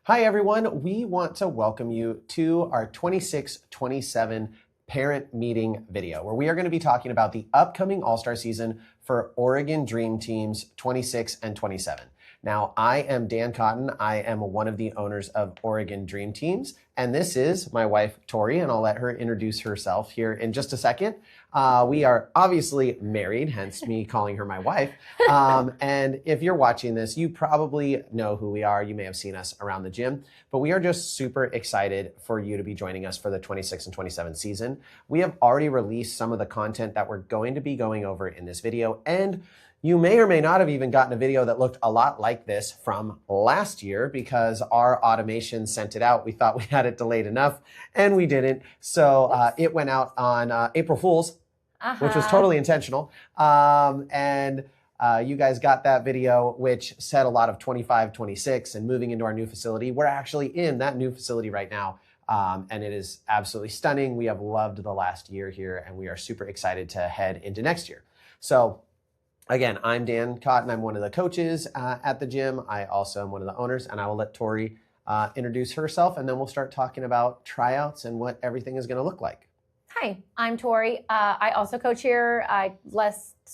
Hi, everyone. We want to welcome you to our 26-27 parent meeting video, where we are going to be talking about the upcoming All-Star season for Oregon Dream Teams 26 and 27. Now, I am Dan Cotton. I am one of the owners of Oregon Dream Teams, and this is my wife, Tori, and I'll let her introduce herself here in just a second. We are obviously married, hence me calling her my wife. And if you're watching this, you probably know who we are. You may have seen us around the gym, but we are just super excited for you to be joining us for the 26 and 27 season. We have already released some of the content that we're going to be going over in this video, and you may or may not have even gotten a video that looked a lot like this from last year because our automation sent it out. We thought we had it delayed enough, and we didn't. So it went out on April Fool's, which was totally intentional. And you guys got that video, which said a lot of 25, 26, and moving into our new facility. We're actually in that new facility right now. And it is absolutely stunning. We have loved the last year here, and we are super excited to head into next year. So again, I'm Dan Cotton. I'm one of the coaches at the gym. I also am one of the owners, and I will let Tori introduce herself, and then we'll start talking about tryouts and what everything is going to look like. Hi, I'm Tori. I also coach here.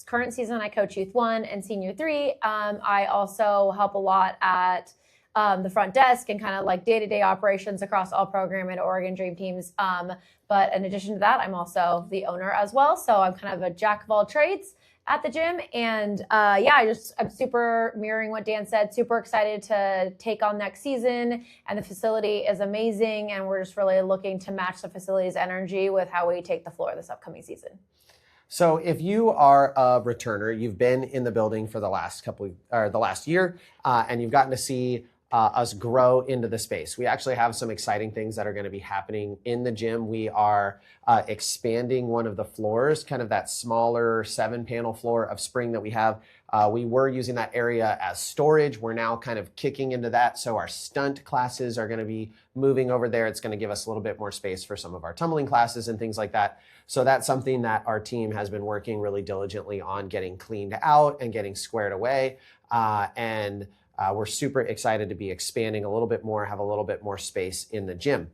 Current season, I coach Youth 1 and Senior 3. I also help a lot at the front desk and kind of like day-to-day operations across all program and Oregon Dream Teams. But in addition to that, I'm also the owner as well. So I'm kind of a jack of all trades at the gym. And I'm super mirroring what Dan said, super excited to take on next season. And the facility is amazing. And we're just really looking to match the facility's energy with how we take the floor this upcoming season. So if you are a returner, you've been in the building for the last year, and you've gotten to see us grow into the space. We actually have some exciting things that are going to be happening in the gym. We are expanding one of the floors, kind of that smaller 7-panel floor of spring that we have. We were using that area as storage. We're now kind of kicking into that. So our stunt classes are going to be moving over there. It's going to give us a little bit more space for some of our tumbling classes and things like that. So that's something that our team has been working really diligently on getting cleaned out and getting squared away. We're super excited to be expanding a little bit more, have a little bit more space in the gym.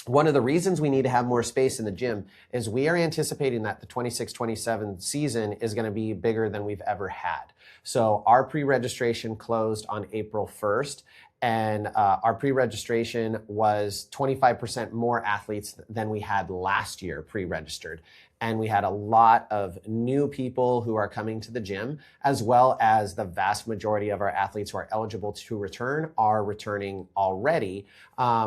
One of the reasons we need to have more space in the gym is we are anticipating that the 26-27 season is going to be bigger than we've ever had. So our pre-registration closed on April 1st, and our pre-registration was 25% more athletes than we had last year pre-registered. And we had a lot of new people who are coming to the gym, as well as the vast majority of our athletes who are eligible to return are returning already,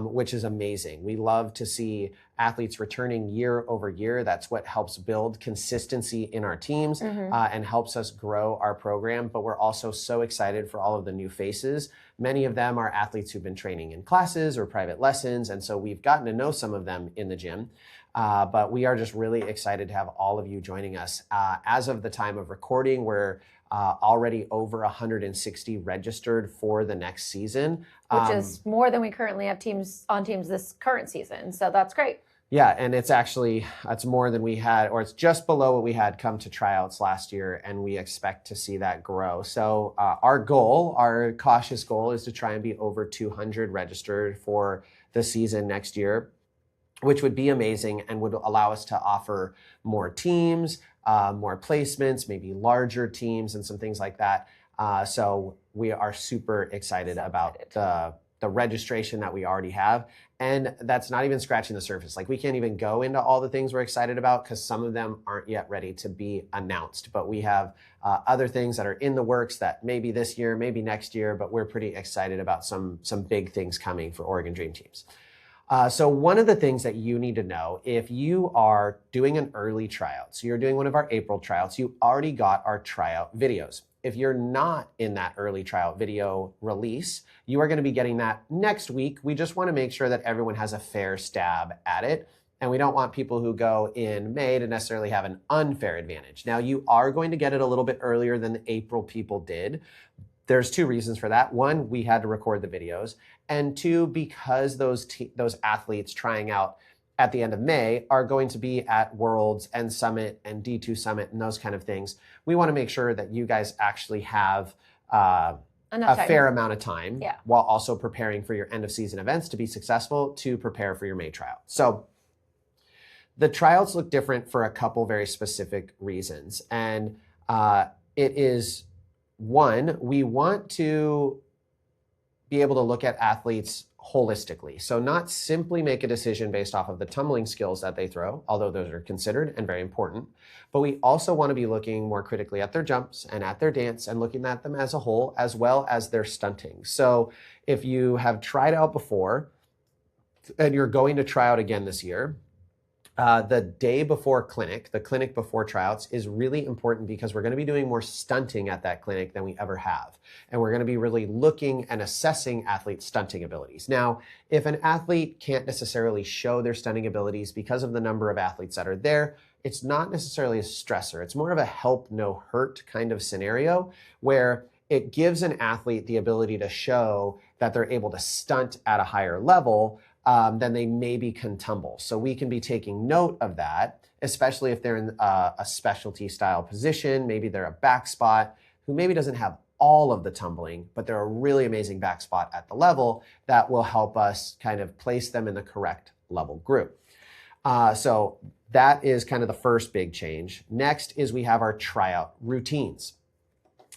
which is amazing. We love to see athletes returning year over year. That's what helps build consistency in our teams and helps us grow our program. But we're also so excited for all of the new faces. Many of them are athletes who've been training in classes or private lessons. And so we've gotten to know some of them in the gym. But we are just really excited to have all of you joining us. As of the time of recording, we're already over 160 registered for the next season. Which is more than we currently have teams this current season. So that's great. Yeah, and it's more than we had, or it's just below what we had come to tryouts last year, and we expect to see that grow. So our cautious goal is to try and be over 200 registered for the season next year, which would be amazing and would allow us to offer more teams, more placements, maybe larger teams and some things like that. So we are super excited about the registration that we already have. And that's not even scratching the surface. Like, we can't even go into all the things we're excited about because some of them aren't yet ready to be announced. But we have other things that are in the works that maybe this year, maybe next year, but we're pretty excited about some big things coming for Oregon Dream Teams. So one of the things that you need to know, if you are doing an early tryout, so you're doing one of our April tryouts, you already got our tryout videos. If you're not in that early tryout video release, you are going to be getting that next week. We just want to make sure that everyone has a fair stab at it. And we don't want people who go in May to necessarily have an unfair advantage. Now, you are going to get it a little bit earlier than the April people did. There's two reasons for that. One, we had to record the videos. And two, because those athletes trying out at the end of May are going to be at Worlds and Summit and D2 Summit and those kind of things, we want to make sure that you guys actually have Enough a time. fair amount of time Yeah. while also preparing for your end of season events to be successful to prepare for your May tryout. So the tryouts look different for a couple very specific reasons. And it is one, we want to be able to look at athletes holistically. So not simply make a decision based off of the tumbling skills that they throw, although those are considered and very important, but we also want to be looking more critically at their jumps and at their dance and looking at them as a whole, as well as their stunting. So if you have tried out before and you're going to try out again this year, the day before clinic, the clinic before tryouts, is really important because we're going to be doing more stunting at that clinic than we ever have. And we're going to be really looking and assessing athletes' stunting abilities. Now, if an athlete can't necessarily show their stunting abilities because of the number of athletes that are there, it's not necessarily a stressor. It's more of a help, no hurt kind of scenario where it gives an athlete the ability to show that they're able to stunt at a higher level then they maybe can tumble. So we can be taking note of that, especially if they're in a specialty style position. Maybe they're a back spot who maybe doesn't have all of the tumbling, but they're a really amazing back spot at the level that will help us kind of place them in the correct level group. So that is kind of the first big change. Next is we have our tryout routines.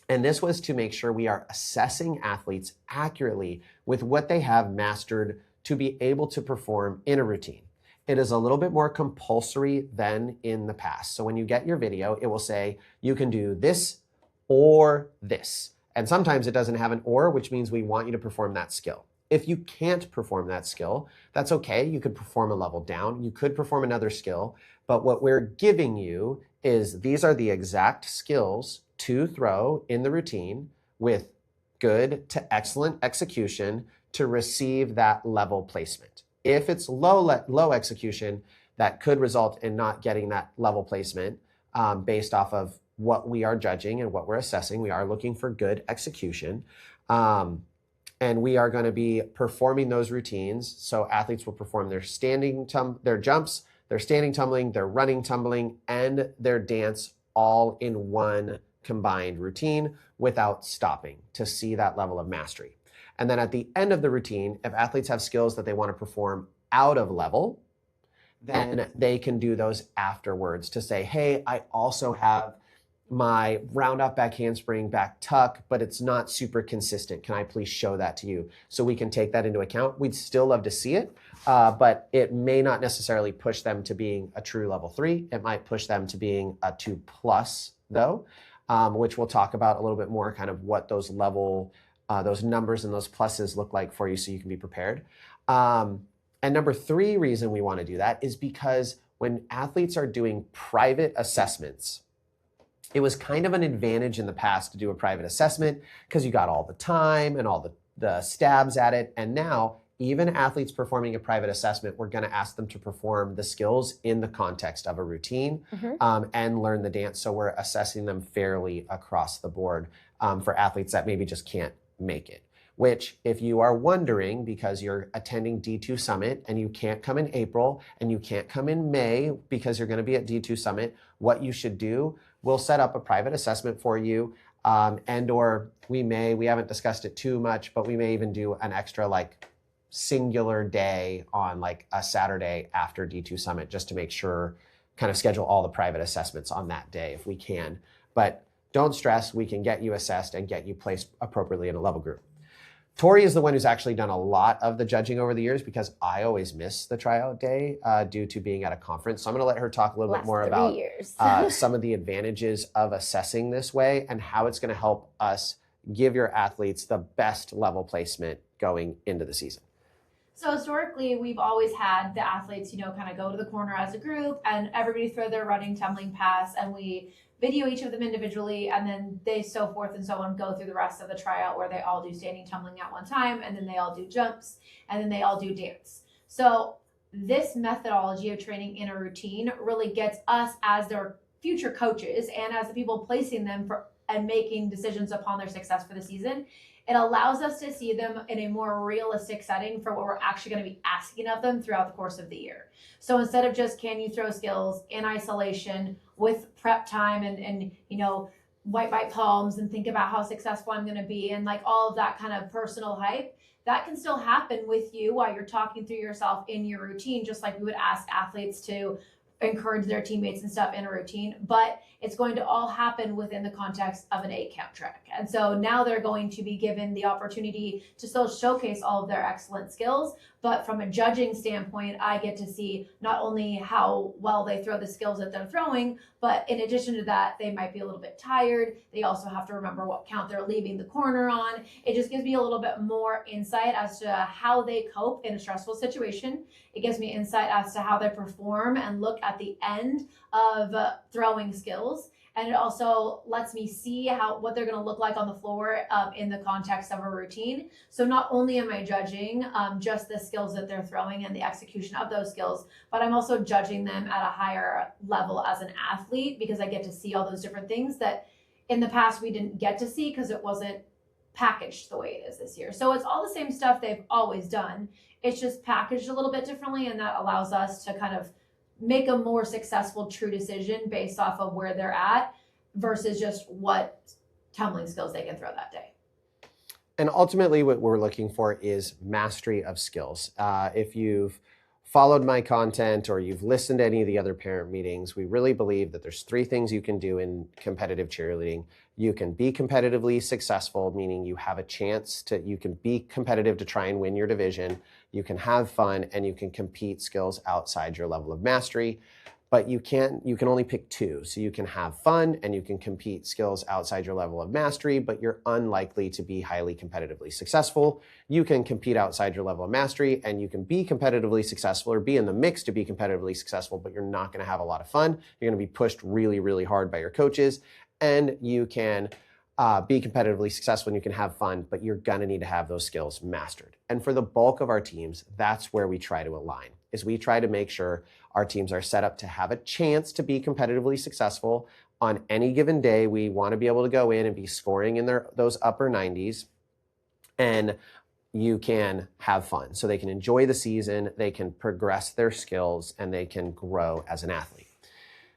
And this was to make sure we are assessing athletes accurately with what they have mastered to be able to perform in a routine. It is a little bit more compulsory than in the past. So when you get your video, it will say you can do this or this. And sometimes it doesn't have an or, which means we want you to perform that skill. If you can't perform that skill, that's okay. You could perform a level down. You could perform another skill. But what we're giving you is these are the exact skills to throw in the routine with good to excellent execution to receive that level placement. If it's low execution, that could result in not getting that level placement based off of what we are judging and what we're assessing. We are looking for good execution. And we are going to be performing those routines. So athletes will perform their their jumps, their standing tumbling, their running tumbling, and their dance all in one combined routine without stopping to see that level of mastery. And then at the end of the routine, if athletes have skills that they want to perform out of level, then they can do those afterwards to say, hey, I also have my round up back handspring, back tuck, but it's not super consistent. Can I please show that to you? So we can take that into account. We'd still love to see it, but it may not necessarily push them to being a true level 3. It might push them to being a 2+ though, which we'll talk about a little bit more, kind of what those those numbers and those pluses look like for you so you can be prepared. And number 3 reason we want to do that is because when athletes are doing private assessments, it was kind of an advantage in the past to do a private assessment because you got all the time and all the stabs at it. And now even athletes performing a private assessment, we're going to ask them to perform the skills in the context of a routine and learn the dance. So we're assessing them fairly across the board for athletes that maybe just can't make it. Which, if you are wondering because you're attending D2 Summit and you can't come in April and you can't come in May because you're going to be at D2 Summit, what you should do, we'll set up a private assessment for you and or we haven't discussed it too much, but we may even do an extra like singular day on like a Saturday after D2 Summit just to make sure, kind of schedule all the private assessments on that day if we can. But don't stress, we can get you assessed and get you placed appropriately in a level group. Tori is the one who's actually done a lot of the judging over the years because I always miss the tryout day due to being at a conference. So I'm going to let her talk a little bit more about some of the advantages of assessing this way and how it's going to help us give your athletes the best level placement going into the season. So historically, we've always had the athletes, kind of go to the corner as a group and everybody throw their running, tumbling pass, and we video each of them individually, and then they so forth and so on go through the rest of the tryout where they all do standing, tumbling at one time, and then they all do jumps, and then they all do dance. So this methodology of training in a routine really gets us as their future coaches and as the people placing them for and making decisions upon their success for the season. It allows us to see them in a more realistic setting for what we're actually going to be asking of them throughout the course of the year. So instead of just can you throw skills in isolation with prep time and white palms and think about how successful I'm going to be and like all of that kind of personal hype, that can still happen with you while you're talking through yourself in your routine, just like we would ask athletes to encourage their teammates and stuff in a routine, but it's going to all happen within the context of an 8 count track. And so now they're going to be given the opportunity to still showcase all of their excellent skills, but from a judging standpoint, I get to see not only how well they throw the skills that they're throwing, but in addition to that, they might be a little bit tired. They also have to remember what count they're leaving the corner on. It just gives me a little bit more insight as to how they cope in a stressful situation. It gives me insight as to how they perform and look at the end of throwing skills. And it also lets me see what they're going to look like on the floor in the context of a routine. So not only am I judging just the skills that they're throwing and the execution of those skills, but I'm also judging them at a higher level as an athlete, because I get to see all those different things that in the past we didn't get to see because it wasn't packaged the way it is this year. So it's all the same stuff they've always done. It's just packaged a little bit differently, and that allows us to kind of make a more successful true decision based off of where they're at versus just what tumbling skills they can throw that day. And ultimately what we're looking for is mastery of skills. If you've followed my content or you've listened to any of the other parent meetings, we really believe that there's 3 things you can do in competitive cheerleading. You can be competitively successful, meaning you have a chance you can be competitive to try and win your division. You can have fun, and you can compete skills outside your level of mastery. But you can only pick 2. So you can have fun and you can compete skills outside your level of mastery, but you're unlikely to be highly competitively successful. You can compete outside your level of mastery and you can be competitively successful or be in the mix to be competitively successful, but you're not going to have a lot of fun. You're going to be pushed really, really hard by your coaches, and you can be competitively successful and you can have fun, but you're going to need to have those skills mastered. And for the bulk of our teams, that's where we try to align, is we try to make sure our teams are set up to have a chance to be competitively successful. On any given day, we want to be able to go in and be scoring in those upper 90s, and you can have fun. So they can enjoy the season, they can progress their skills, and they can grow as an athlete.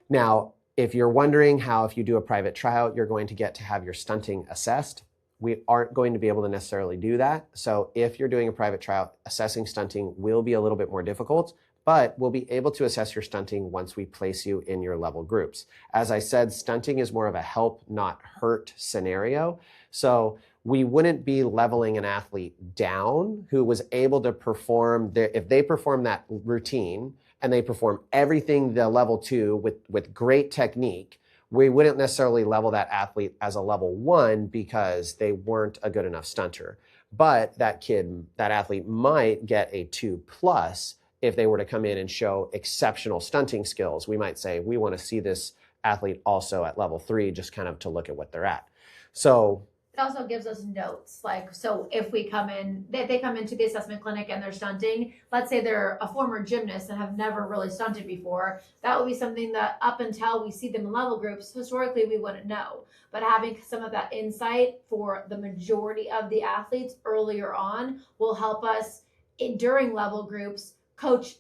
Now, if you're wondering how, if you do a private tryout, you're going to get to have your stunting assessed, we aren't going to be able to necessarily do that. So if you're doing a private tryout, assessing stunting will be a little bit more difficult, but we'll be able to assess your stunting once we place you in your level groups. As I said, stunting is more of a help, not hurt scenario. So we wouldn't be leveling an athlete down who was able to perform, if they perform that routine and they perform everything the level 2 with great technique, we wouldn't necessarily level that athlete as a level 1 because they weren't a good enough stunter. But that athlete might get a 2+ if they were to come in and show exceptional stunting skills. We might say, we want to see this athlete also at level 3, just kind of to look at what they're at. So it also gives us notes. Like, so if we come in, they come into the assessment clinic and they're stunting, let's say they're a former gymnast and have never really stunted before, that would be something that up until we see them in level groups, historically we wouldn't know. But having some of that insight for the majority of the athletes earlier on will help us during level groups coach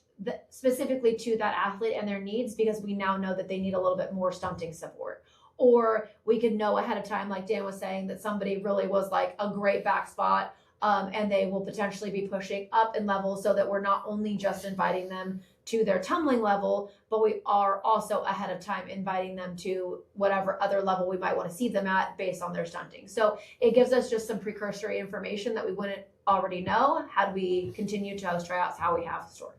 specifically to that athlete and their needs, because we now know that they need a little bit more stunting support. Or we could know ahead of time, like Dan was saying, that somebody really was like a great back spot, and they will potentially be pushing up in level, so that we're not only just inviting them to their tumbling level, but we are also ahead of time inviting them to whatever other level we might want to see them at based on their stunting. So it gives us just some precursory information that we wouldn't already know had we continued to host tryouts how we have historically.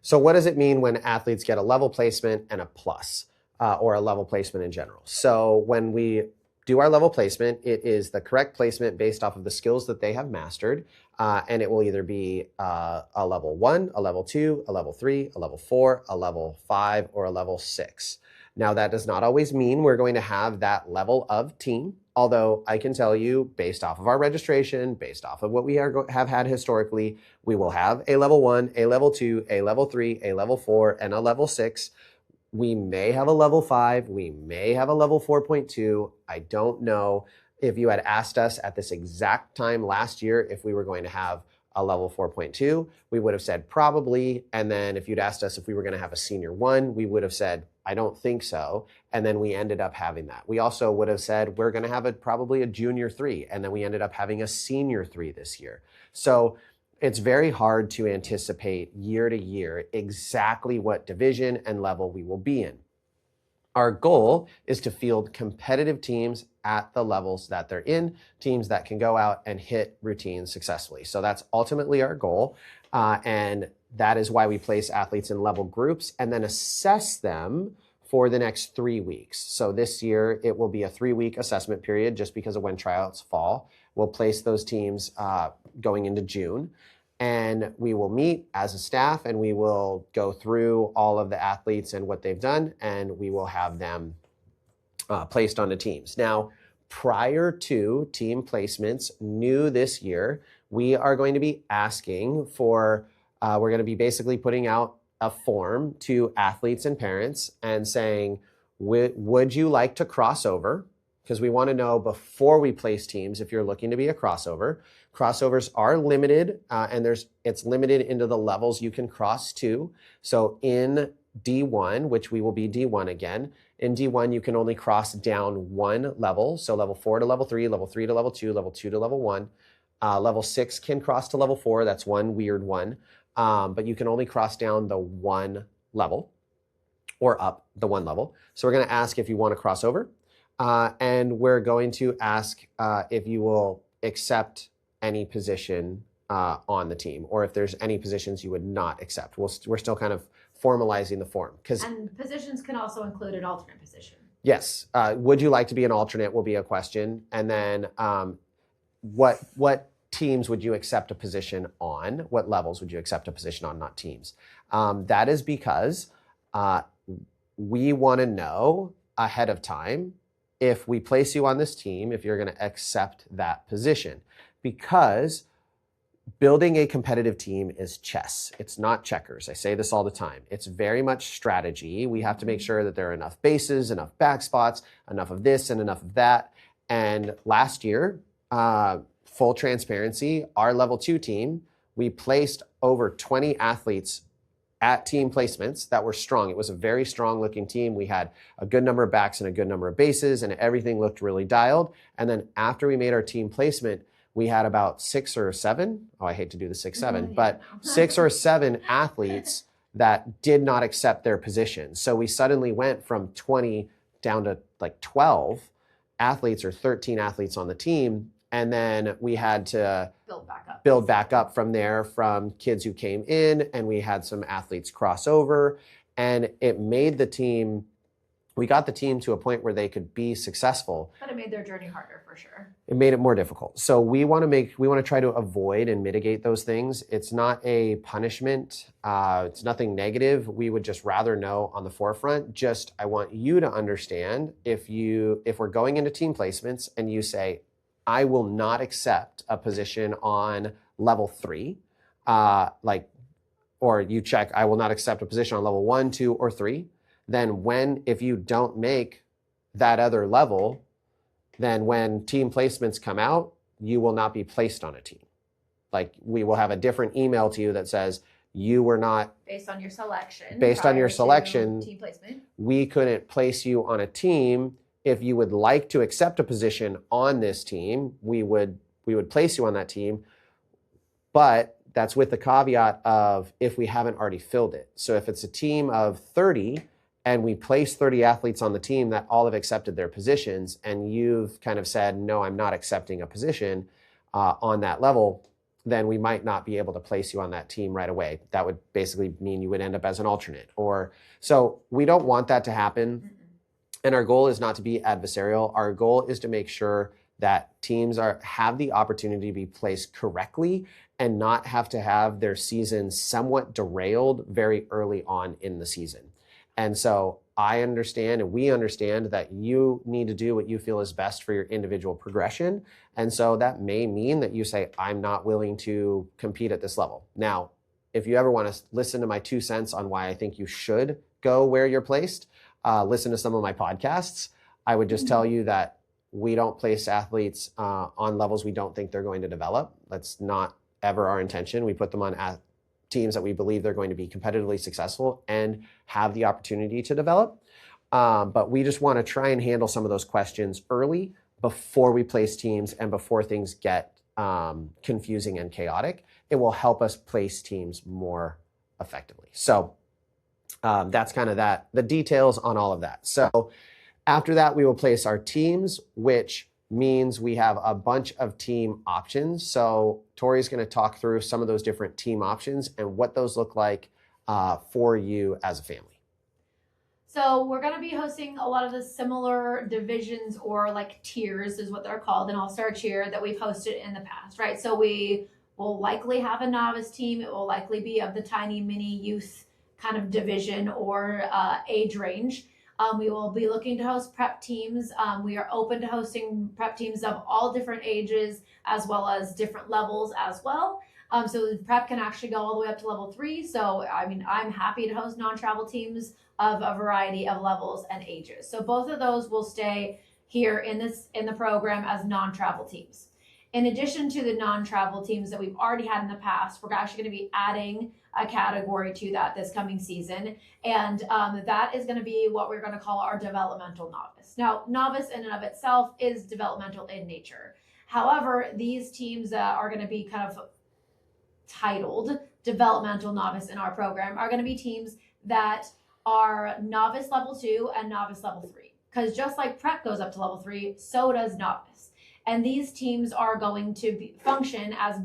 So what does it mean when athletes get a level placement and a plus, or a level placement in general? So when we do our level placement, it is the correct placement based off of the skills that they have mastered. And it will either be a level 1, a level 2, a level 3, a level 4, a level 5, or a level 6. Now, that does not always mean we're going to have that level of team. Although I can tell you, based off of our registration, based off of what we have had historically, we will have a level 1, a level 2, a level 3, a level 4, and a level 6. We may have a level 5. We may have a level 4.2. I don't know. If you had asked us at this exact time last year if we were going to have a level 4.2, we would have said probably. And then if you'd asked us if we were going to have a senior 1, we would have said, I don't think so. And then we ended up having that. We also would have said, we're going to have probably a junior 3. And then we ended up having a senior 3 this year. So it's very hard to anticipate year to year exactly what division and level we will be in. Our goal is to field competitive teams at the levels that they're in, teams that can go out and hit routines successfully. So that's ultimately our goal. And that is why we place athletes in level groups and then assess them for the next 3 weeks. So this year, it will be a 3-week assessment period just because of when tryouts fall. We'll place those teams going into June. And we will meet as a staff and we will go through all of the athletes and what they've done, and we will have them placed onto teams. Now, prior to team placements, new this year, we are going to be asking for, we're going to be basically putting out a form to athletes and parents and saying, would you like to cross over? Because we want to know before we place teams if you're looking to be a crossover. Crossovers are limited, and it's limited into the levels you can cross to. So in D1, which we will be D1 again, in D1 you can only cross down 1 level. So level 4 to level 3, level 3 to level 2, level 2 to level 1. Level 6 can cross to level 4. That's one weird one. But you can only cross down the 1 level or up the 1 level. So we're going to ask if you want to cross over. And we're going to ask if you will accept any position on the team, or if there's any positions you would not accept. We're still kind of formalizing the form. And positions can also include an alternate position. Yes. Would you like to be an alternate will be a question. And then what teams would you accept a position on? What levels would you accept a position on, not teams? That is because we want to know ahead of time if we place you on this team, if you're going to accept that position. Because building a competitive team is chess. It's not checkers. I say this all the time. It's very much strategy. We have to make sure that there are enough bases, enough back spots, enough of this and enough of that. And last year, full transparency, our level 2 team, we placed over 20 athletes at team placements that were strong. It was a very strong looking team. We had a good number of backs and a good number of bases, and everything looked really dialed. And then after we made our team placement, we had about 6 or 7, I hate to do the 6-7, but 6 or 7 athletes that did not accept their position. So we suddenly went from 20 down to like 12 athletes or 13 athletes on the team. And then we had to build back up from there from kids who came in, and we had some athletes cross over, and it made the team, we got the team to a point where they could be successful. But it made their journey harder for sure. It made it more difficult. So we want to try to avoid and mitigate those things. It's not a punishment. It's nothing negative. We would just rather know on the forefront. Just, I want you to understand if we're going into team placements and you say, I will not accept a position on level 3, or you check, I will not accept a position on level 1, 2, or 3. Then if you don't make that other level, then when team placements come out, you will not be placed on a team. Like, we will have a different email to you that says you were not based on your selection. Team placement. We couldn't place you on a team. If you would like to accept a position on this team, we would place you on that team. But that's with the caveat of if we haven't already filled it. So if it's a team of 30 and we place 30 athletes on the team that all have accepted their positions, and you've kind of said, no, I'm not accepting a position on that level, then we might not be able to place you on that team right away. That would basically mean you would end up as an alternate. So we don't want that to happen. Mm-hmm. And our goal is not to be adversarial. Our goal is to make sure that teams have the opportunity to be placed correctly and not have to have their season somewhat derailed very early on in the season. And so I understand, and we understand, that you need to do what you feel is best for your individual progression. And so that may mean that you say, I'm not willing to compete at this level. Now, if you ever want to listen to my 2 cents on why I think you should go where you're placed, listen to some of my podcasts. I would just tell you that we don't place athletes on levels we don't think they're going to develop. That's not ever our intention. We put them on teams that we believe they're going to be competitively successful and have the opportunity to develop. But we just want to try and handle some of those questions early before we place teams and before things get confusing and chaotic. It will help us place teams more effectively. So that's kind of the details on all of that. So after that, we will place our teams, which means we have a bunch of team options. So Tori's going to talk through some of those different team options and what those look like for you as a family. So we're going to be hosting a lot of the similar divisions, or like tiers is what they're called, in All-Star Cheer that we've hosted in the past, right? So we will likely have a novice team. It will likely be of the tiny mini youth kind of division or age range. We will be looking to host prep teams. We are open to hosting prep teams of all different ages as well as different levels as well. So prep can actually go all the way up to level 3. So, I mean, I'm happy to host non-travel teams of a variety of levels and ages. So both of those will stay here in the program as non-travel teams. In addition to the non-travel teams that we've already had in the past, we're actually going to be adding a category to that this coming season. And that is going to be what we're going to call our developmental novice. Now, novice in and of itself is developmental in nature. However, these teams that are going to be kind of titled developmental novice in our program are going to be teams that are novice level 2 and novice level 3. Because just like prep goes up to level 3, so does novice. And these teams are going to function as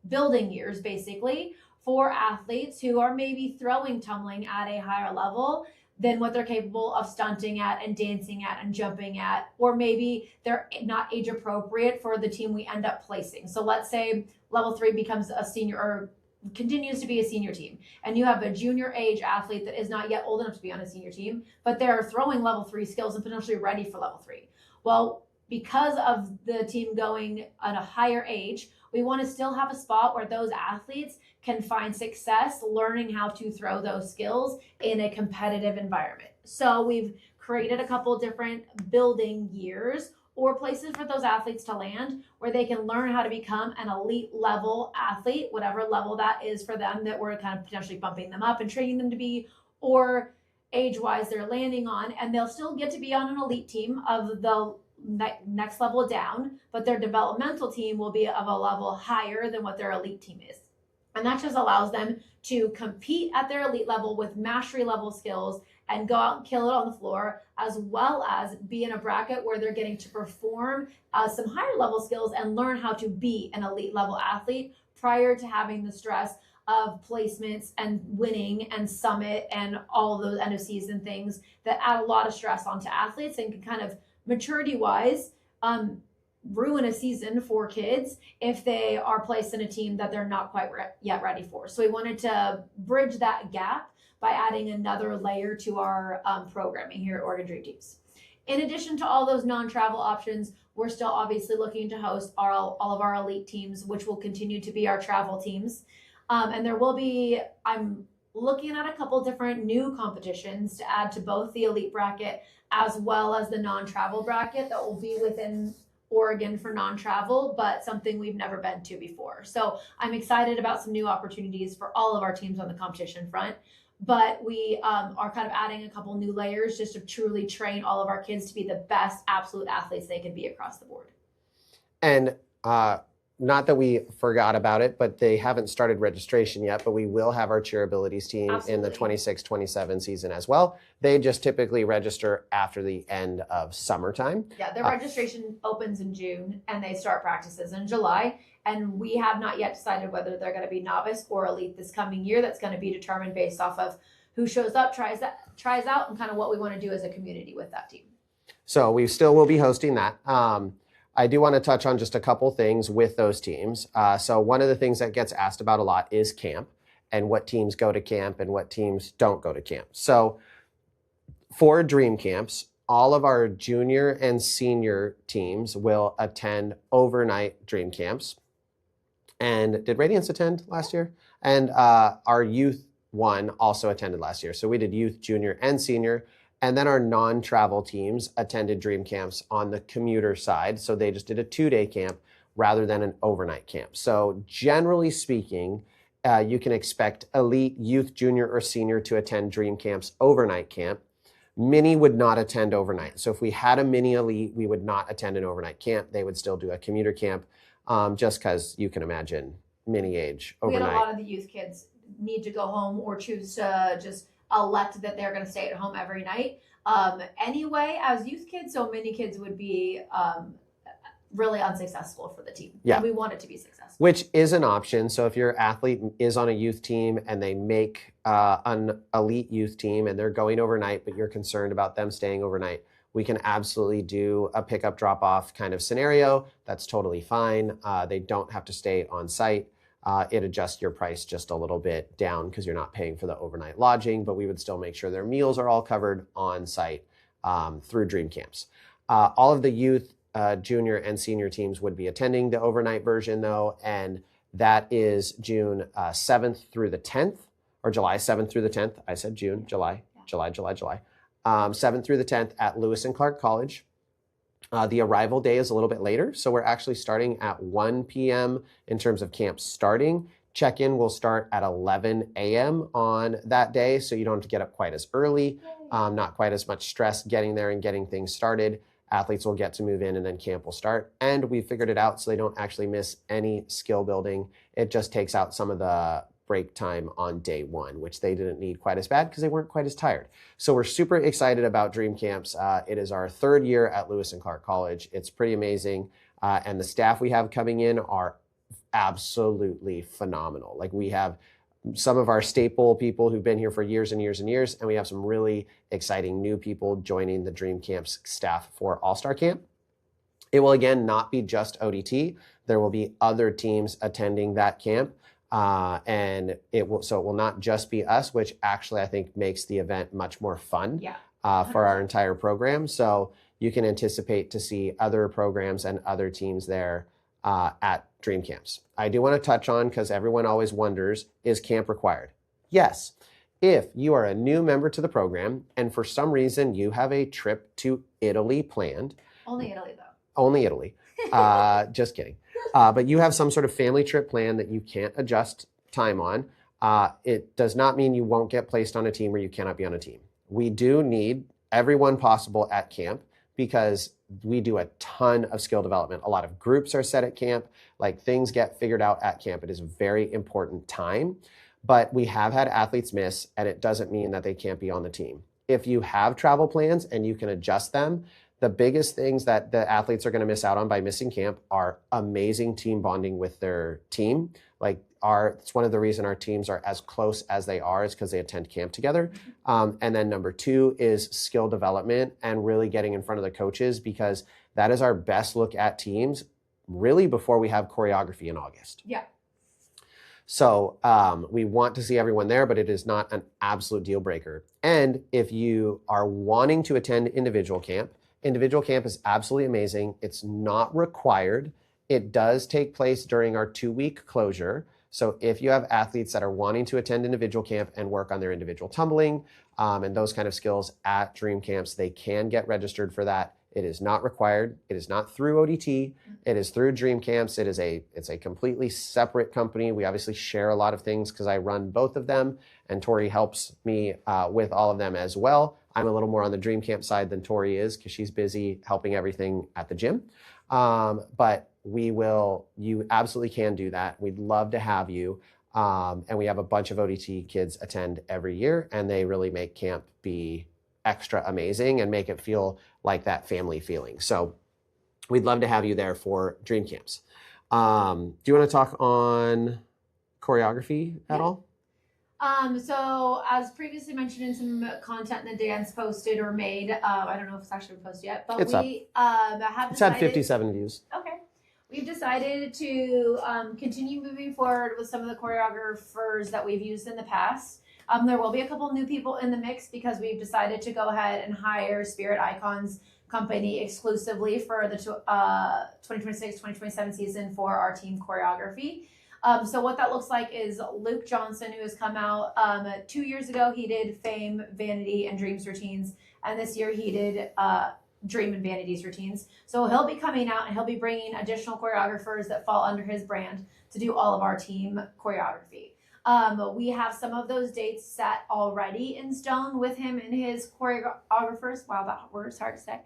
building years, basically, for athletes who are maybe throwing tumbling at a higher level than what they're capable of stunting at and dancing at and jumping at, or maybe they're not age appropriate for the team we end up placing. So let's say level 3 becomes a senior or continues to be a senior team, and you have a junior age athlete that is not yet old enough to be on a senior team, but they're throwing level 3 skills and potentially ready for level 3. Well, because of the team going at a higher age, we want to still have a spot where those athletes can find success learning how to throw those skills in a competitive environment. So we've created a couple different building years or places for those athletes to land where they can learn how to become an elite level athlete, whatever level that is for them that we're kind of potentially bumping them up and training them to be, or age-wise they're landing on, and they'll still get to be on an elite team of the next level down, but their developmental team will be of a level higher than what their elite team is. And that just allows them to compete at their elite level with mastery level skills and go out and kill it on the floor, as well as be in a bracket where they're getting to perform some higher level skills and learn how to be an elite level athlete prior to having the stress of placements and winning and summit and all of those end of season things that add a lot of stress onto athletes and can kind of maturity wise ruin a season for kids if they are placed in a team that they're not quite yet ready for. So we wanted to bridge that gap by adding another layer to our programming here at Oregon Dream Teams. In addition to all those non-travel options, we're still obviously looking to host all of our elite teams, which will continue to be our travel teams. And there will be, I'm looking at a couple different new competitions to add to both the elite bracket as well as the non-travel bracket that will be within Oregon for non-travel, but something we've never been to before. So I'm excited about some new opportunities for all of our teams on the competition front. But we are kind of adding a couple new layers just to truly train all of our kids to be the best absolute athletes they can be across the board. And not that we forgot about it, but they haven't started registration yet, but we will have our cheer abilities team in the 26-27 season as well. They just typically register after the end of summertime. Yeah, their registration opens in June and they start practices in July. And we have not yet decided whether they're going to be novice or elite this coming year. That's going to be determined based off of who shows up, tries out, and kind of what we want to do as a community with that team. So we still will be hosting that. I do want to touch on just a couple things with those teams. So one of the things that gets asked about a lot is camp and what teams go to camp and what teams don't go to camp. So for dream camps, all of our junior and senior teams will attend overnight dream camps. And did Radiance attend last year? And our youth one also attended last year. So we did youth, junior, and senior. And then our non-travel teams attended dream camps on the commuter side. So they just did a 2-day camp rather than an overnight camp. So generally speaking, you can expect elite, youth, junior, or senior to attend Dream Camp's overnight camp. Mini would not attend overnight. So if we had a mini elite, we would not attend an overnight camp. They would still do a commuter camp, just because you can imagine mini age overnight. We had a lot of the youth kids need to go home or choose to just elect that they're going to stay at home every night. Anyway, as youth kids, so many kids would be really unsuccessful for the team. Yeah. And we want it to be successful. Which is an option. So if your athlete is on a youth team and they make an elite youth team and they're going overnight, but you're concerned about them staying overnight, we can absolutely do a pickup drop off kind of scenario. That's totally fine. They don't have to stay on site. It adjusts your price just a little bit down because you're not paying for the overnight lodging, but we would still make sure their meals are all covered on site through Dream Camps. All of the youth, junior, and senior teams would be attending the overnight version though, and that is June 7th through the 10th, or July 7th through the 10th. I said June, July. 7th through the 10th at Lewis and Clark College. The arrival day is a little bit later, so we're actually starting at 1 p.m. in terms of camp starting. Check-in will start at 11 a.m. on that day, so you don't have to get up quite as early, not quite as much stress getting there and getting things started. Athletes will get to move in and then camp will start. And we figured it out so they don't actually miss any skill building. It just takes out some of the break time on day one, which they didn't need quite as bad because they weren't quite as tired. So we're super excited about Dream Camps. It is our third year at Lewis and Clark College. It's pretty amazing. And the staff we have coming in are absolutely phenomenal. Like, we have some of our staple people who've been here for years and years and years, and we have some really exciting new people joining the Dream Camps staff for All-Star Camp. It will again not be just ODT. There will be other teams attending that camp, and it will not just be us, which actually I think makes the event much more fun for our entire program. So you can anticipate to see other programs and other teams there at Dream Camps. I do want to touch on, because everyone always wonders, is camp required? Yes. If you are a new member to the program and for some reason you have a trip to Italy planned. Only Italy though. Only Italy. Just kidding. But you have some sort of family trip plan that you can't adjust time on. It does not mean you won't get placed on a team or you cannot be on a team. We do need everyone possible at camp because we do a ton of skill development. A lot of groups are set at camp. Like, things get figured out at camp. It is a very important time. But we have had athletes miss, and it doesn't mean that they can't be on the team. If you have travel plans and you can adjust them, the biggest things that the athletes are going to miss out on by missing camp are amazing team bonding with their team. Like, it's one of the reasons our teams are as close as they are is because they attend camp together. And then number two is skill development and really getting in front of the coaches, because that is our best look at teams really before we have choreography in August. Yeah. So we want to see everyone there, but it is not an absolute deal breaker. And if you are wanting to attend individual camp is absolutely amazing. It's not required. It does take place during our 2-week closure. So if you have athletes that are wanting to attend individual camp and work on their individual tumbling and those kind of skills at Dream Camps, they can get registered for that. It is not required. It is not through ODT. It is through Dream Camps. It's a completely separate company. We obviously share a lot of things because I run both of them, and Tori helps me with all of them as well. I'm a little more on the Dream Camp side than Tori is because she's busy helping everything at the gym. But you absolutely can do that. We'd love to have you. And we have a bunch of ODT kids attend every year, and they really make camp be extra amazing and make it feel like that family feeling. So we'd love to have you there for Dream Camps. Do you want to talk on choreography at all? So as previously mentioned in some content that Dan's posted or made, I don't know if it's actually been posted yet, but it's have it's had decided, 57 views. Okay. We've decided to continue moving forward with some of the choreographers that we've used in the past. There will be a couple new people in the mix because we've decided to go ahead and hire Spirit Icons company exclusively for the 2026-2027 season for our team choreography. So what that looks like is Luke Johnson, who has come out 2 years ago. He did Fame, Vanity, and Dreams routines, and this year he did Dream and Vanity's routines. So he'll be coming out and he'll be bringing additional choreographers that fall under his brand to do all of our team choreography. We have some of those dates set already in stone with him and his choreographers. Wow, that word's hard to say.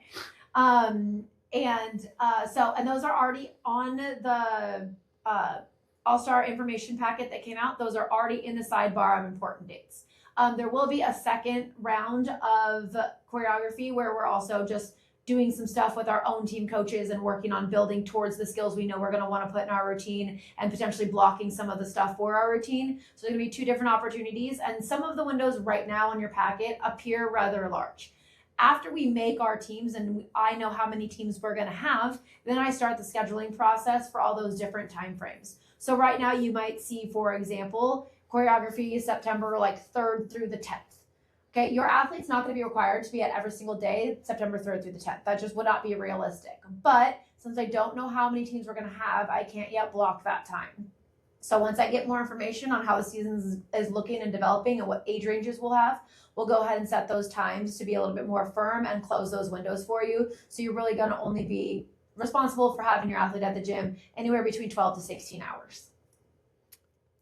And those are already on the All-Star information packet that came out. Those are already in the sidebar of important dates. There will be a second round of choreography where we're also just doing some stuff with our own team coaches and working on building towards the skills we know we're going to want to put in our routine and potentially blocking some of the stuff for our routine. So there's going to be two different opportunities, and some of the windows right now in your packet appear rather large. After we make our teams and I know how many teams we're going to have, then I start the scheduling process for all those different time frames. So right now you might see, for example, choreography is September 3rd through the 10th. Okay, your athlete's not going to be required to be at every single day, September 3rd through the 10th. That just would not be realistic. But since I don't know how many teams we're going to have, I can't yet block that time. So once I get more information on how the season is looking and developing and what age ranges we'll have, we'll go ahead and set those times to be a little bit more firm and close those windows for you. So you're really going to only be responsible for having your athlete at the gym anywhere between 12 to 16 hours.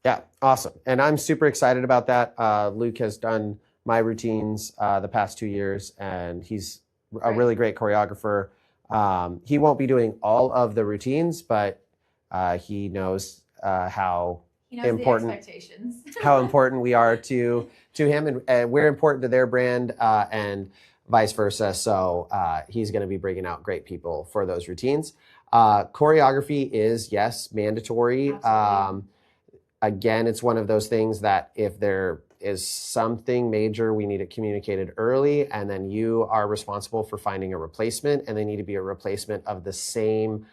Yeah, awesome. And I'm super excited about that. Luke has done my routines the past 2 years, and he's a really great choreographer. He won't be doing all of the routines, but he knows how important the expectations. how important we are to him, and we're important to their brand, and vice versa. So he's going to be bringing out great people for those routines. Choreography is, yes, mandatory. Again, it's one of those things that if there is something major, we need it communicated early, and then you are responsible for finding a replacement, and they need to be a replacement of the same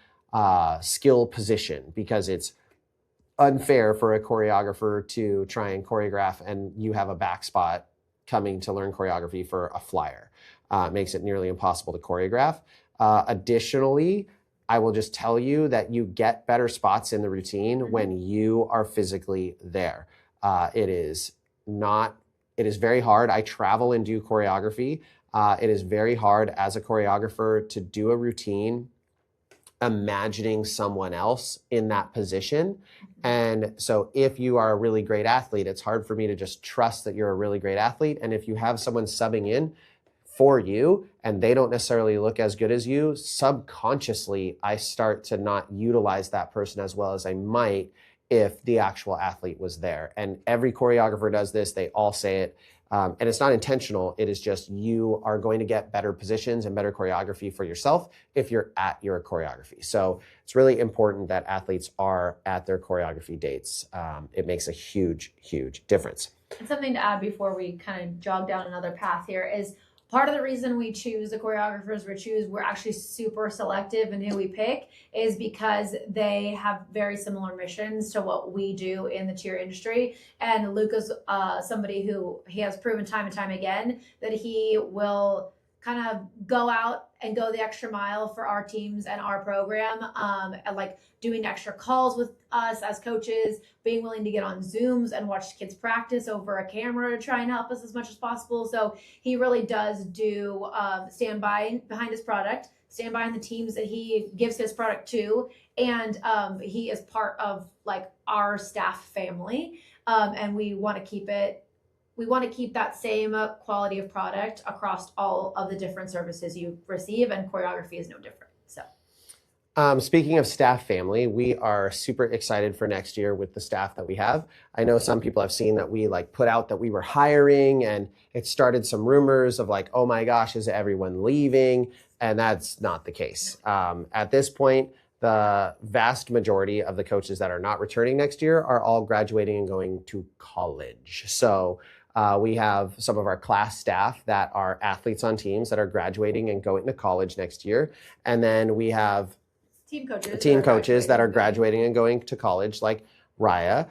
skill position, because it's unfair for a choreographer to try and choreograph and you have a back spot coming to learn choreography for a flyer. It makes it nearly impossible to choreograph. Additionally, I will just tell you that you get better spots in the routine when you are physically there. It is very hard. I travel and do choreography. It is very hard as a choreographer to do a routine imagining someone else in that position. And so if you are a really great athlete, it's hard for me to just trust that you're a really great athlete. And if you have someone subbing in for you and they don't necessarily look as good as you, subconsciously, I start to not utilize that person as well as I might if the actual athlete was there. And every choreographer does this. They all say it. And it's not intentional. It is just you are going to get better positions and better choreography for yourself if you're at your choreography. So it's really important that athletes are at their choreography dates. It makes a huge, huge difference. And something to add before we kind of jog down another path here is part of the reason we choose the choreographers we're actually super selective in who we pick is because they have very similar missions to what we do in the cheer industry. And Luke is somebody who he has proven time and time again that he will kind of go out and go the extra mile for our teams and our program, and like doing extra calls with us as coaches, being willing to get on Zooms and watch kids practice over a camera to try and help us as much as possible. So he really does do stand behind his product, stand behind the teams that he gives his product to, and he is part of like our staff family, and we want to keep that same quality of product across all of the different services you receive, and choreography is no different. So, speaking of staff family, we are super excited for next year with the staff that we have. I know some people have seen that we put out that we were hiring, and it started some rumors of oh my gosh, is everyone leaving? And that's not the case. At this point, the vast majority of the coaches that are not returning next year are all graduating and going to college. So we have some of our class staff that are athletes on teams that are graduating and going to college next year. And then we have team coaches that are graduating and going to college, like Raya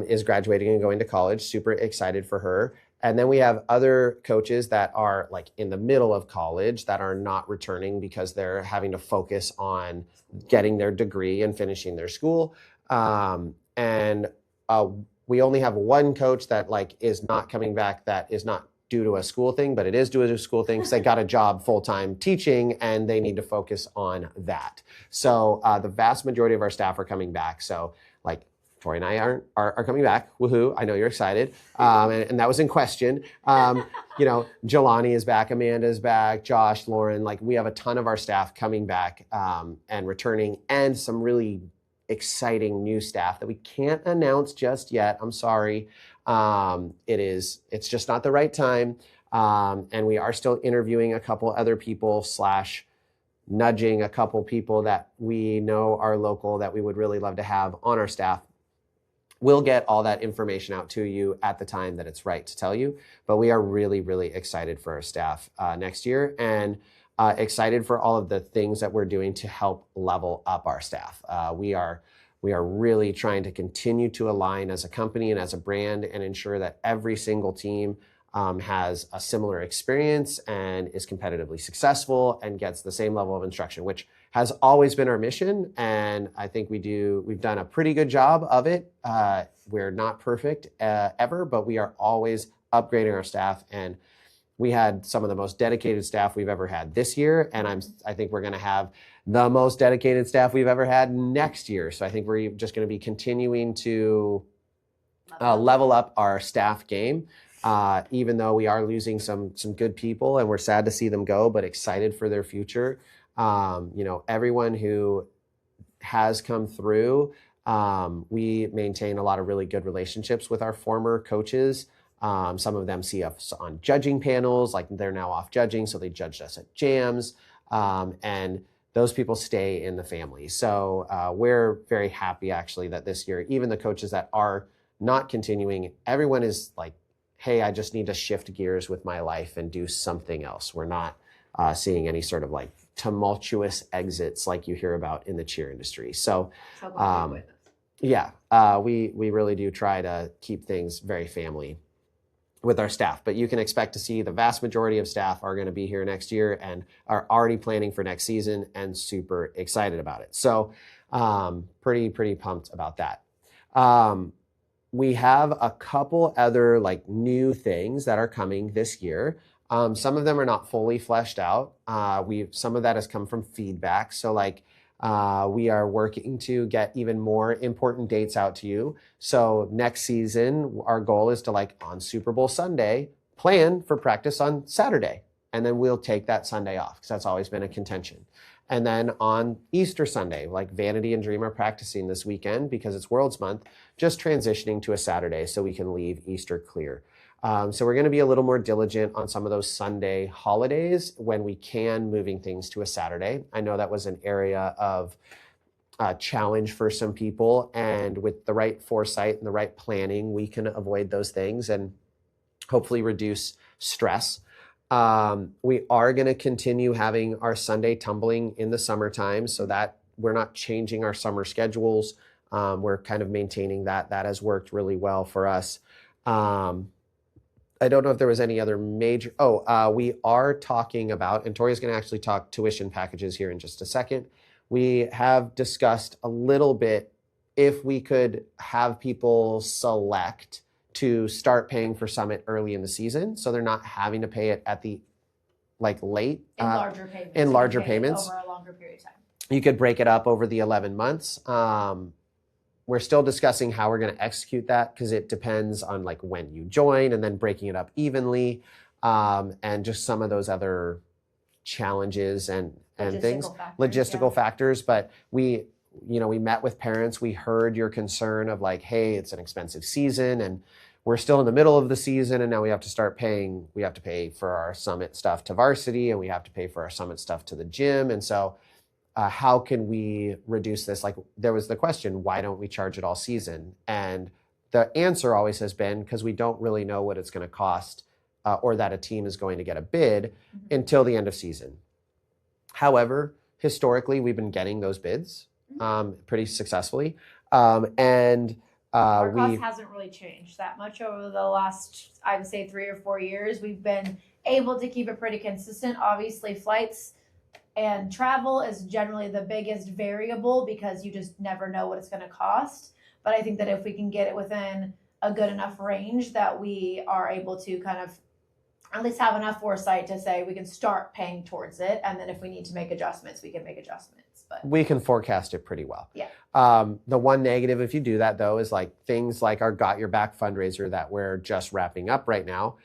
is graduating and going to college. Super excited for her. And then we have other coaches that are in the middle of college that are not returning because they're having to focus on getting their degree and finishing their school. We only have one coach that is not coming back, that is not due to a school thing, but it is due to a school thing because they got a job full-time teaching and they need to focus on that. So the vast majority of our staff are coming back. So like Tori and I are coming back. Woohoo. I know you're excited. And that was in question. Jelani is back. Amanda is back. Josh, Lauren, like we have a ton of our staff coming back and returning, and some really exciting new staff that we can't announce just yet. I'm sorry. It's just not the right time. And we are still interviewing a couple other people / nudging a couple people that we know are local that we would really love to have on our staff. We'll get all that information out to you at the time that it's right to tell you, but we are really, really excited for our staff next year, and excited for all of the things that we're doing to help level up our staff. We are really trying to continue to align as a company and as a brand and ensure that every single team has a similar experience and is competitively successful and gets the same level of instruction, which has always been our mission. And I think we've done a pretty good job of it. We're not perfect ever, but we are always upgrading our staff. And we had some of the most dedicated staff we've ever had this year. And I think we're going to have the most dedicated staff we've ever had next year. So I think we're just going to be continuing to level up our staff game. Even though we are losing some good people and we're sad to see them go, but excited for their future. Everyone who has come through, we maintain a lot of really good relationships with our former coaches. Some of them see us on judging panels, like they're now off judging, so they judged us at jams. And those people stay in the family. So we're very happy actually that this year, even the coaches that are not continuing, everyone is like, hey, I just need to shift gears with my life and do something else. We're not seeing any sort of like tumultuous exits like you hear about in the cheer industry. So we really do try to keep things very family with our staff. But you can expect to see the vast majority of staff are going to be here next year and are already planning for next season and super excited about it. So pretty pumped about that. We have a couple other like new things that are coming this year. Some of them are not fully fleshed out. Some of that has come from feedback. So like we are working to get even more important dates out to you. So next season, our goal is to like on Super Bowl Sunday, plan for practice on Saturday. And then we'll take that Sunday off because that's always been a contention. And then on Easter Sunday, like Vanity and Dream are practicing this weekend because it's World's Month, just transitioning to a Saturday so we can leave Easter clear. So we're going to be a little more diligent on some of those Sunday holidays when we can, moving things to a Saturday. I know that was an area of challenge for some people, and with the right foresight and the right planning, we can avoid those things and hopefully reduce stress. We are going to continue having our Sunday tumbling in the summertime so that we're not changing our summer schedules. We're kind of maintaining that. That has worked really well for us. I don't know if there was any other major, we are talking about, and Tori's going to actually talk tuition packages here in just a second. We have discussed a little bit if we could have people select to start paying for Summit early in the season, so they're not having to pay it at the late in larger payments over a longer period of time. You could break it up over the 11 months. We're still discussing how we're going to execute that because it depends on like when you join and then breaking it up evenly, and just some of those other challenges and logistical factors. But we met with parents. We heard your concern of like, hey, it's an expensive season and we're still in the middle of the season and now we have to start paying. We have to pay for our Summit stuff to varsity and we have to pay for our Summit stuff to the gym. And so how can we reduce this? Like there was the question, why don't we charge it all season? And the answer always has been because we don't really know what it's going to cost or that a team is going to get a bid until the end of season. However, historically, we've been getting those bids pretty successfully. Our cost hasn't really changed that much over the last, I would say, 3 or 4 years. We've been able to keep it pretty consistent. Obviously, flights and travel is generally the biggest variable because you just never know what it's going to cost. But I think that if we can get it within a good enough range that we are able to kind of at least have enough foresight to say we can start paying towards it. And then if we need to make adjustments, we can make adjustments. But we can forecast it pretty well. Yeah. The one negative, if you do that though, is like things like our Got Your Back fundraiser that we're just wrapping up right now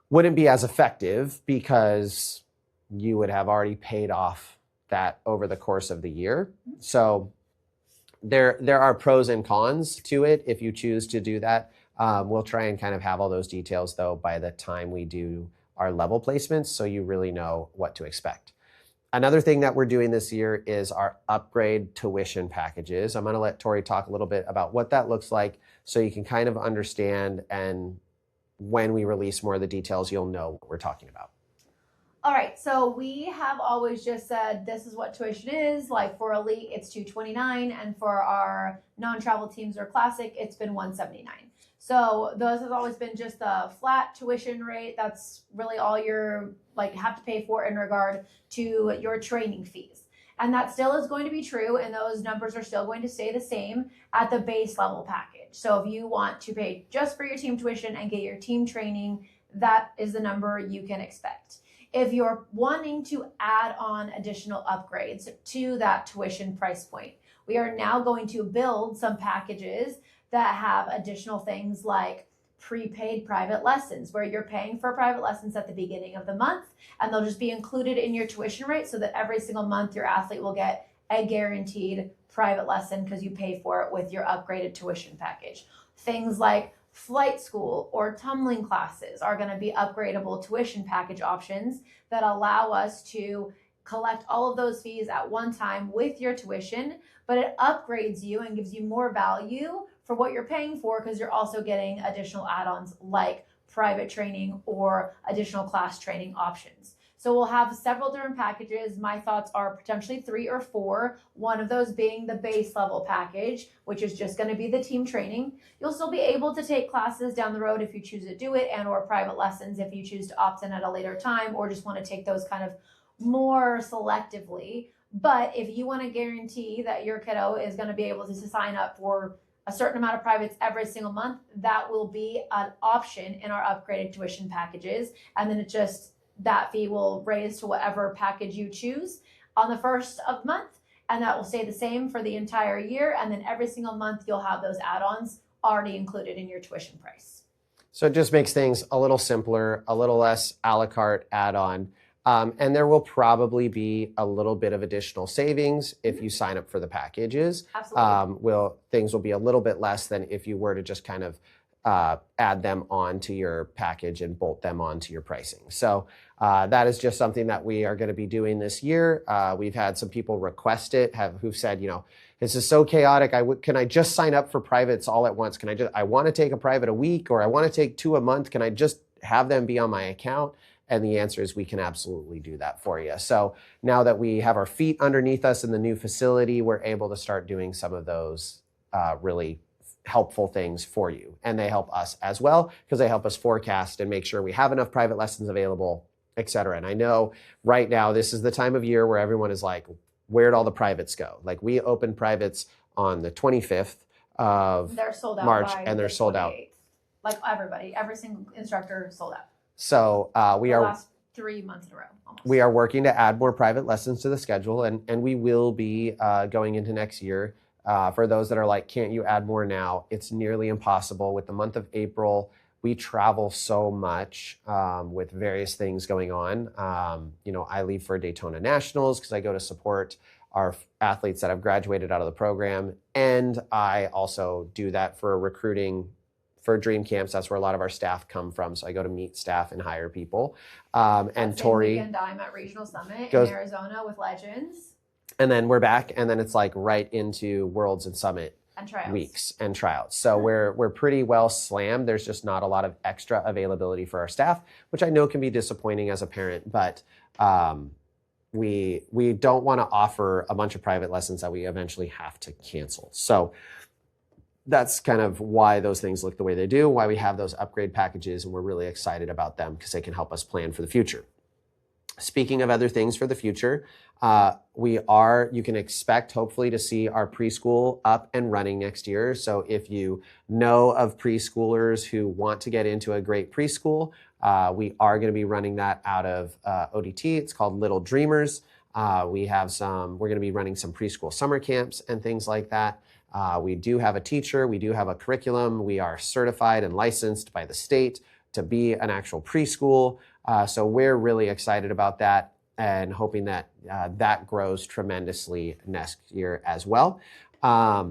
wouldn't be as effective because you would have already paid off that over the course of the year. So there are pros and cons to it if you choose to do that. We'll try and kind of have all those details though by the time we do our level placements, so you really know what to expect. Another thing that we're doing this year is our upgrade tuition packages. I'm going to let Tori talk a little bit about what that looks like so you can kind of understand, and when we release more of the details, you'll know what we're talking about. all right, so we have always just said this is what tuition is. Like for elite, it's $229, and for our non-travel teams or classic, it's been $179. So those has always been just a flat tuition rate. That's really all you're like have to pay for in regard to your training fees. And that still is going to be true, and those numbers are still going to stay the same at the base level package. So if you want to pay just for your team tuition and get your team training, that is the number you can expect. If you're wanting to add on additional upgrades to that tuition price point, we are now going to build some packages that have additional things like prepaid private lessons, where you're paying for private lessons at the beginning of the month, and they'll just be included in your tuition rate so that every single month your athlete will get a guaranteed private lesson because you pay for it with your upgraded tuition package. Things like flight school or tumbling classes are going to be upgradable tuition package options that allow us to collect all of those fees at one time with your tuition, but it upgrades you and gives you more value for what you're paying for, because you're also getting additional add-ons like private training or additional class training options. So we'll have several different packages. My thoughts are potentially 3 or 4, one of those being the base level package, which is just going to be the team training. You'll still be able to take classes down the road if you choose to do it, and or private lessons if you choose to opt in at a later time or just want to take those kind of more selectively. But if you want to guarantee that your kiddo is going to be able to sign up for a certain amount of privates every single month, that will be an option in our upgraded tuition packages. And then it just, that fee will raise to whatever package you choose on the first of the month. And that will stay the same for the entire year. And then every single month, you'll have those add-ons already included in your tuition price. So it just makes things a little simpler, a little less a la carte add-on. And there will probably be a little bit of additional savings if you sign up for the packages. Absolutely. Things will be a little bit less than if you were to just kind of add them onto your package and bolt them onto your pricing. So that is just something that we are going to be doing this year. We've had some people request it, who've said, you know, this is so chaotic. Can I just sign up for privates all at once? I want to take a private a week, or I want to take 2 a month. Can I just have them be on my account? And the answer is we can absolutely do that for you. So now that we have our feet underneath us in the new facility, we're able to start doing some of those really helpful things for you. And they help us as well, because they help us forecast and make sure we have enough private lessons available, et cetera. And I know right now, this is the time of year where everyone is like, where'd all the privates go? Like, we opened privates on the 25th of They're sold out March, by and they're the sold out. 28th. Like everybody, every single instructor sold out. So we The are last 3 months in a row, almost. we are working to add more private lessons to the schedule, and we will be going into next year. For those that are like, can't you add more now? It's nearly impossible. With the month of April, we travel so much with various things going on. You know, I leave for Daytona Nationals because I go to support our athletes that have graduated out of the program, and I also do that for recruiting for dream camps. That's where a lot of our staff come from. So I go to meet staff and hire people. And That same Tori weekend, I'm at Regional Summit goes- in Arizona with Legends and then we're back, and then it's like right into Worlds and Summit and Tryouts. weeks and tryouts. So we're pretty well slammed. There's just not a lot of extra availability for our staff, which I know can be disappointing as a parent, but we don't want to offer a bunch of private lessons that we eventually have to cancel. So that's kind of why those things look the way they do, why we have those upgrade packages, and we're really excited about them because they can help us plan for the future. Speaking of other things for the future, you can expect hopefully to see our preschool up and running next year. So if you know of preschoolers who want to get into a great preschool, we are going to be running that out of ODT. It's called Little Dreamers. We're going to be running some preschool summer camps and things like that. We do have a teacher. We do have a curriculum. We are certified and licensed by the state to be an actual preschool. So we're really excited about that and hoping that that grows tremendously next year as well. I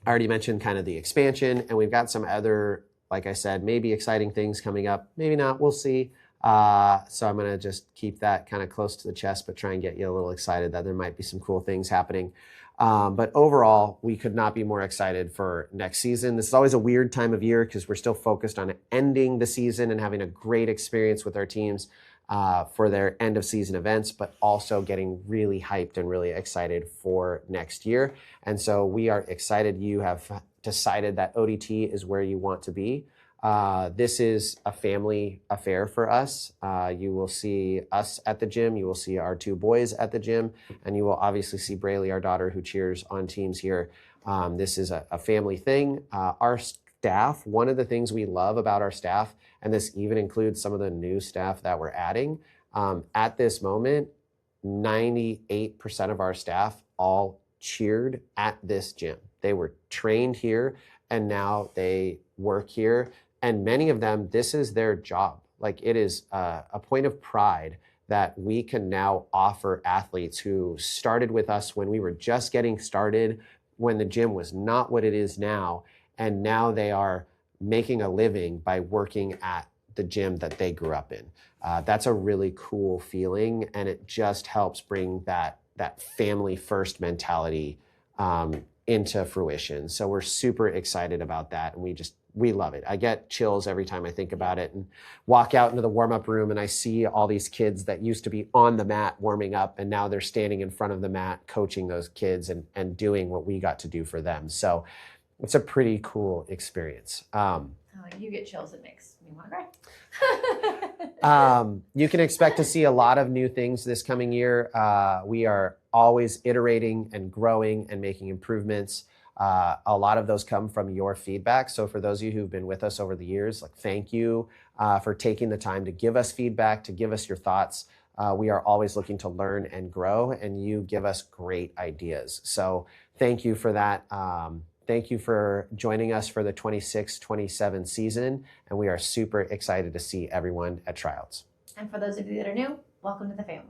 already mentioned kind of the expansion, and we've got some other, like I said, maybe exciting things coming up. Maybe not, we'll see. So I'm going to just keep that kind of close to the chest, but try and get you a little excited that there might be some cool things happening. But overall, we could not be more excited for next season. This is always a weird time of year because we're still focused on ending the season and having a great experience with our teams for their end of season events, but also getting really hyped and really excited for next year. And so we are excited you have decided that ODT is where you want to be. This is a family affair for us. You will see us at the gym. You will see our two boys at the gym, and you will obviously see Braylee, our daughter, who cheers on teams here. This is a family thing. Our staff, one of the things we love about our staff, and this even includes some of the new staff that we're adding, at this moment, 98% of our staff all cheered at this gym. They were trained here, and now they work here. And many of them, this is their job. Like, it is a point of pride that we can now offer athletes who started with us when we were just getting started, when the gym was not what it is now. And now they are making a living by working at the gym that they grew up in. That's a really cool feeling. And it just helps bring that family first mentality into fruition. So we're super excited about that. And we love it. I get chills every time I think about it and walk out into the warm-up room and I see all these kids that used to be on the mat warming up, and now they're standing in front of the mat coaching those kids and doing what we got to do for them. So it's a pretty cool experience. You get chills, it makes me want to cry. You can expect to see a lot of new things this coming year. We are always iterating and growing and making improvements. A lot of those come from your feedback. So for those of you who've been with us over the years, thank you for taking the time to give us feedback, to give us your thoughts. We are always looking to learn and grow, and you give us great ideas. So thank you for that. Thank you for joining us for the 26-27 season, and we are super excited to see everyone at Tryouts. And for those of you that are new, welcome to the family.